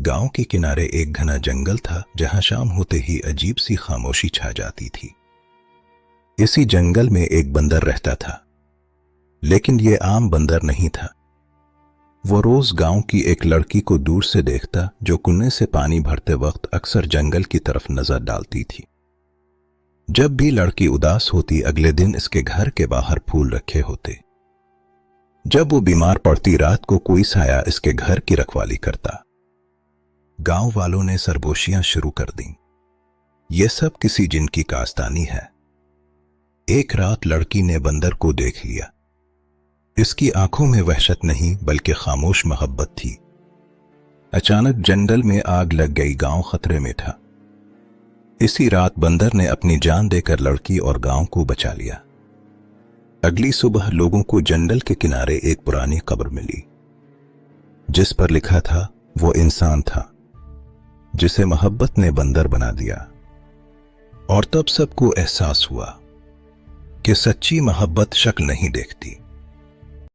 गांव के किनारे एक घना जंगल था जहां शाम होते ही अजीब सी खामोशी छा जाती थी। इसी जंगल में एक बंदर रहता था, लेकिन ये आम बंदर नहीं था। वो रोज गांव की एक लड़की को दूर से देखता जो कुएं से पानी भरते वक्त अक्सर जंगल की तरफ नजर डालती थी। जब भी लड़की उदास होती अगले दिन इसके घर के बाहर फूल रखे होते। जब वो बीमार पड़ती रात को कोई साया इसके घर की रखवाली करता। गांव वालों ने सरगोशियां शुरू कर दी, ये सब किसी जिन की कास्तानी है। एक रात लड़की ने बंदर को देख लिया। इसकी आंखों में वहशत नहीं बल्कि खामोश मोहब्बत थी। अचानक जंगल में आग लग गई, गांव खतरे में था। इसी रात बंदर ने अपनी जान देकर लड़की और गांव को बचा लिया। अगली सुबह लोगों को जंगल के किनारे एक पुरानी कब्र मिली, जिस पर लिखा था वो इंसान था जिसे मोहब्बत ने बंदर बना दिया। और तब सबको एहसास हुआ कि सच्ची मोहब्बत शक्ल नहीं देखती,